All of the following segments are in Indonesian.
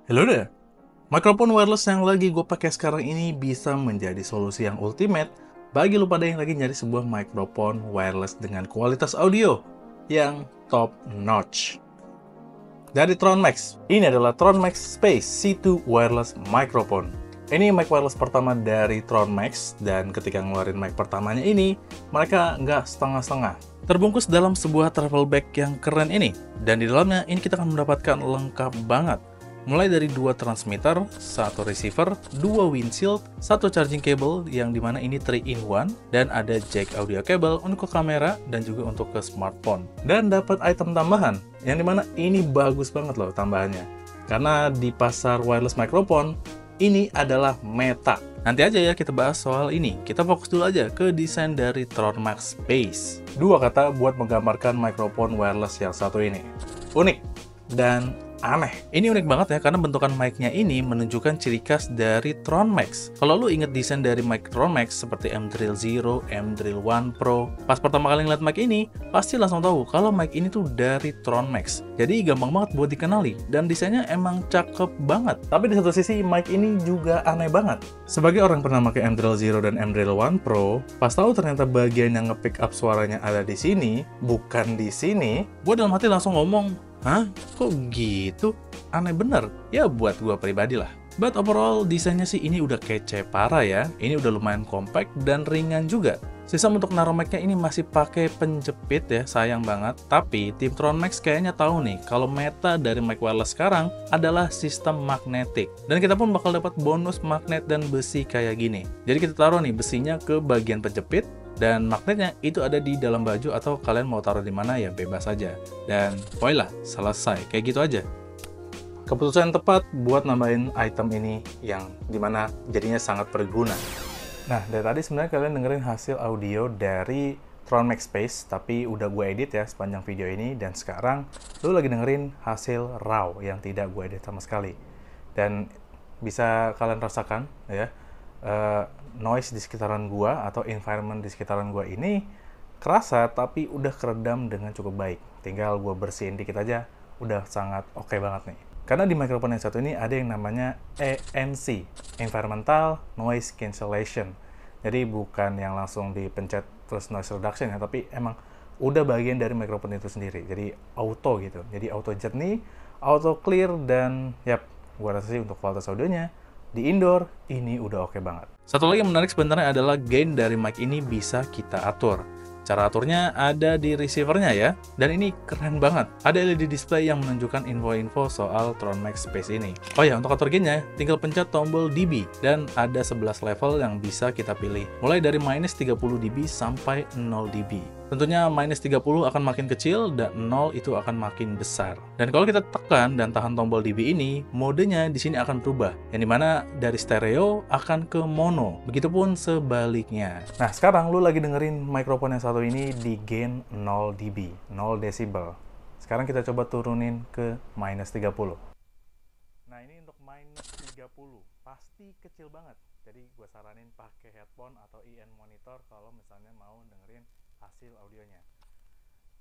Hello there. Mikrofon wireless yang lagi gue pakai sekarang ini bisa menjadi solusi yang ultimate bagi lo pada yang lagi nyari sebuah mikrofon wireless dengan kualitas audio yang top notch. Dari Tronmax, ini adalah Tronmax Space C2 Wireless Microphone. Ini mic wireless pertama dari Tronmax, dan ketika ngeluarin mic pertamanya ini, mereka nggak setengah-setengah. Terbungkus dalam sebuah travel bag yang keren ini, dan di dalamnya ini kita akan mendapatkan lengkap banget. Mulai dari 2 transmitter, 1 receiver, 2 windshield, 1 charging cable yang dimana ini 3-in-1, dan ada jack audio cable untuk ke kamera dan juga untuk ke smartphone. Dan dapat item tambahan, yang dimana ini bagus banget loh tambahannya. Karena di pasar wireless microphone, ini adalah meta. Nanti aja ya kita bahas soal ini. Kita fokus dulu aja ke desain dari Tronmax Space. 2 kata buat menggambarkan mikrofon wireless yang satu ini. Unik dan aneh. Ini unik banget ya, karena bentukan mic-nya ini menunjukkan ciri khas dari Tronmax. Kalau lu inget desain dari mic Tronmax seperti M-Drill Zero, M-Drill One Pro, pas pertama kali ngeliat mic ini, pasti langsung tahu kalau mic ini tuh dari Tronmax. Jadi gampang banget buat dikenali, dan desainnya emang cakep banget. Tapi di satu sisi, mic ini juga aneh banget. Sebagai orang yang pernah pakai M-Drill Zero dan M-Drill One Pro, pas tahu ternyata bagian yang nge-pick up suaranya ada di sini, bukan di sini, gue dalam hati langsung ngomong, hah? Kok gitu? Aneh bener. Ya buat gua pribadi lah. But overall, desainnya sih ini udah kece parah ya. Ini udah lumayan compact dan ringan juga. Sistem untuk naruh mic-nya ini masih pakai penjepit ya, sayang banget. Tapi tim Tronmax kayaknya tahu nih, kalau meta dari mic wireless sekarang adalah sistem magnetik. Dan kita pun bakal dapat bonus magnet dan besi kayak gini. Jadi kita taruh nih besinya ke bagian penjepit, dan magnetnya itu ada di dalam baju, atau kalian mau taruh di mana ya bebas aja. Dan voila, selesai. Kayak gitu aja. Keputusan tepat buat nambahin item ini yang dimana jadinya sangat berguna. Nah, dari tadi sebenarnya kalian dengerin hasil audio dari Tronmax Space, tapi udah gue edit ya sepanjang video ini, dan sekarang lu lagi dengerin hasil raw yang tidak gue edit sama sekali. Dan bisa kalian rasakan ya, noise di sekitaran gua atau environment di sekitaran gua ini kerasa, tapi udah keredam dengan cukup baik. Tinggal gua bersihin dikit aja, udah sangat oke banget nih. Karena di mikrofon yang satu ini ada yang namanya ANC, Environmental Noise Cancellation. Jadi bukan yang langsung dipencet terus noise reduction ya, tapi emang udah bagian dari mikrofon itu sendiri. Jadi auto gitu. Jadi auto jernih, auto clear, dan yap, gua rasa sih untuk kualitas audionya di indoor ini udah oke banget. Satu lagi yang menarik sebenarnya adalah gain dari mic ini bisa kita atur. Cara aturnya ada di receivernya ya, dan ini keren banget. Ada LED display yang menunjukkan info-info soal Tronmax Space ini. Oh ya, untuk atur gainnya, tinggal pencet tombol dB, dan ada 11 level yang bisa kita pilih. Mulai dari minus 30 dB sampai 0 dB. Tentunya minus 30 akan makin kecil, dan 0 itu akan makin besar. Dan kalau kita tekan dan tahan tombol dB ini, modenya di sini akan berubah. Yang dimana dari stereo akan ke mono. Begitupun sebaliknya. Nah, sekarang lu lagi dengerin mikrofon yang satu ini di gain 0 dB, 0 decibel. Sekarang kita coba turunin ke minus 30. Nah, ini untuk minus 30. Pasti kecil banget. Jadi gue saranin pakai headphone atau in monitor kalau misalnya mau dengerin hasil audionya.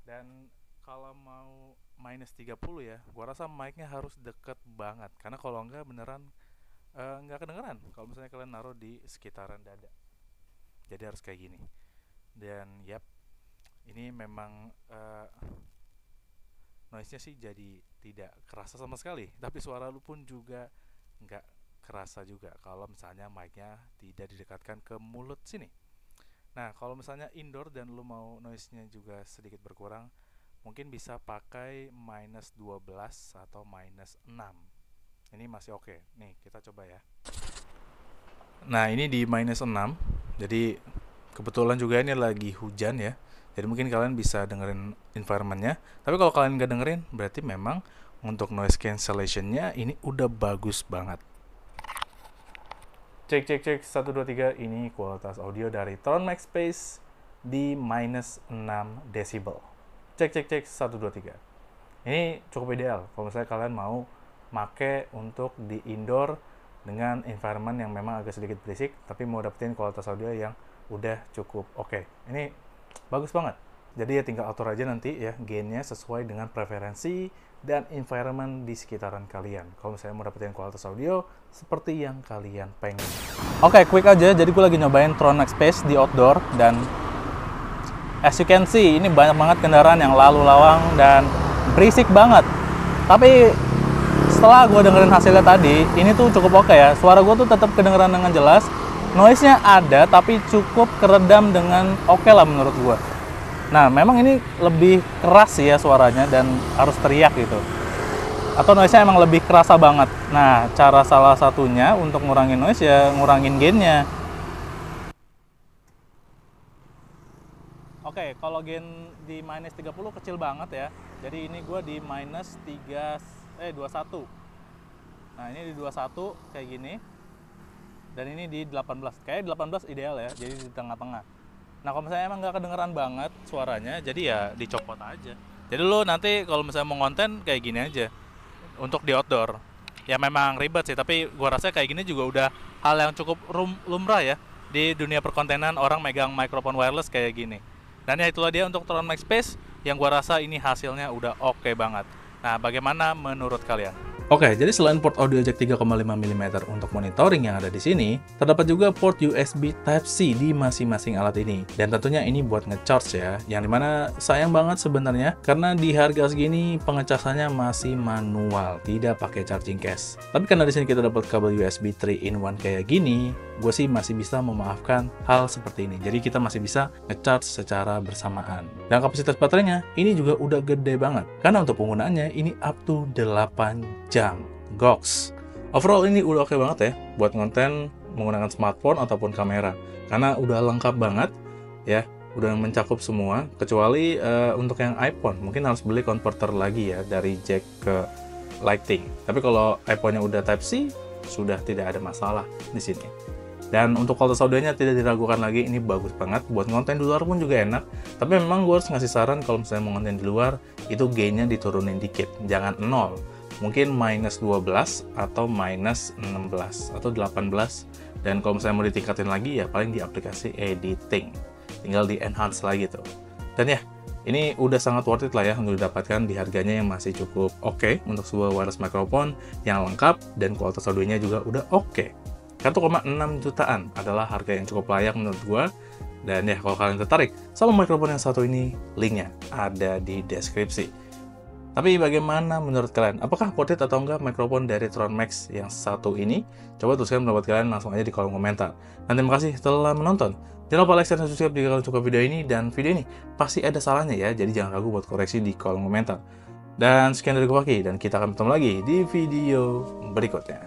Dan kalau mau minus 30 ya, gua rasa mic-nya harus deket banget. Karena kalau enggak beneran nggak kedengeran kalau misalnya kalian naruh di sekitaran dada. Jadi harus kayak gini. Dan yap, ini memang noise-nya sih jadi tidak kerasa sama sekali. Tapi suara lu pun juga nggak kerasa juga kalau misalnya mic-nya tidak didekatkan ke mulut sini. Nah, kalau misalnya indoor dan lu mau noise-nya juga sedikit berkurang, mungkin bisa pakai minus 12 atau minus 6. Ini masih oke. Nih, kita coba ya. Nah, ini di minus 6. Jadi, kebetulan juga ini lagi hujan ya. Jadi mungkin kalian bisa dengerin environment-nya. Tapi kalau kalian nggak dengerin, berarti memang untuk noise cancellation-nya ini udah bagus banget. Cek, cek, cek, 1, 2, 3, ini kualitas audio dari Tronmax Space di minus 6 decibel. Cek, cek, cek, 1, 2, 3. Ini cukup ideal kalau misalnya kalian mau make untuk di indoor dengan environment yang memang agak sedikit berisik, tapi mau dapetin kualitas audio yang udah cukup oke. Ini bagus banget. Jadi ya tinggal atur aja nanti ya gainnya sesuai dengan preferensi dan environment di sekitaran kalian. Kalau misalnya mau dapetin kualitas audio seperti yang kalian pengen. Oke, quick aja. Jadi gue lagi nyobain Tron Max Pace di outdoor, dan as you can see, ini banyak banget kendaraan yang lalu lawang dan berisik banget. Tapi setelah gue dengerin hasilnya tadi, ini tuh cukup oke ya. Suara gue tuh tetap kedengeran dengan jelas. Noise-nya ada, tapi cukup keredam dengan oke lah menurut gue. Nah, memang ini lebih keras sih ya suaranya dan harus teriak gitu. Atau noise-nya emang lebih kerasa banget. Nah, cara salah satunya untuk ngurangin noise ya ngurangin gain-nya. Oke, kalau gain di minus 30 kecil banget ya. Jadi ini gue di minus 21. Nah, ini di 21 kayak gini. Dan ini di 18. Kayak 18 ideal ya, jadi di tengah-tengah. Nah, kalau misalnya emang nggak kedengeran banget suaranya, jadi ya dicopot aja. Jadi lo nanti kalau misalnya mau konten kayak gini aja untuk di outdoor. Ya memang ribet sih, tapi gua rasa kayak gini juga udah hal yang cukup lumrah ya di dunia perkontenan, orang megang mikrofon wireless kayak gini. Dan ya itulah dia untuk Tron Max Pace yang gua rasa ini hasilnya udah oke banget. Nah, bagaimana menurut kalian? Oke, jadi selain port audio jack 3,5 mm untuk monitoring yang ada di sini, terdapat juga port USB Type-C di masing-masing alat ini. Dan tentunya ini buat ngecharge ya, yang dimana sayang banget sebenarnya karena di harga segini pengecasannya masih manual, tidak pakai charging case. Tapi karena di sini kita dapat kabel USB 3-in-1 kayak gini, gue sih masih bisa memaafkan hal seperti ini. Jadi kita masih bisa ngecharge secara bersamaan. Dan kapasitas baterainya ini juga udah gede banget, karena untuk penggunaannya ini up to 8 jam. Goks. Overall ini udah oke banget ya buat konten menggunakan smartphone ataupun kamera, karena udah lengkap banget ya, udah mencakup semua kecuali untuk yang iPhone mungkin harus beli converter lagi ya dari jack ke Lightning. Tapi kalau iPhone-nya udah Type-C sudah tidak ada masalah di sini. Dan untuk kualitas audionya tidak diragukan lagi, ini bagus banget. Buat konten di luar pun juga enak. Tapi memang gue harus ngasih saran kalau misalnya mau konten di luar, itu gainnya diturunin dikit. Jangan 0. Mungkin minus 12 atau minus 16 atau 18. Dan kalau misalnya mau ditingkatin lagi ya paling di aplikasi editing. Tinggal di enhance lagi tuh. Dan ya, ini udah sangat worth it lah ya untuk didapatkan di harganya yang masih cukup oke untuk sebuah wireless microphone yang lengkap dan kualitas audionya juga udah oke. 1,6 jutaan adalah harga yang cukup layak menurut gua. Dan ya, kalau kalian tertarik sama mikrofon yang satu ini, linknya ada di deskripsi. Tapi bagaimana menurut kalian? Apakah worth it atau enggak mikrofon dari Tron Max yang satu ini? Coba tuliskan pendapat kalian langsung aja di kolom komentar. Dan terima kasih telah menonton. Jangan lupa like, share, dan subscribe jika kalian suka video ini. Dan video ini pasti ada salahnya ya, jadi jangan ragu buat koreksi di kolom komentar. Dan sekian dari gue, Paki, dan kita akan bertemu lagi di video berikutnya.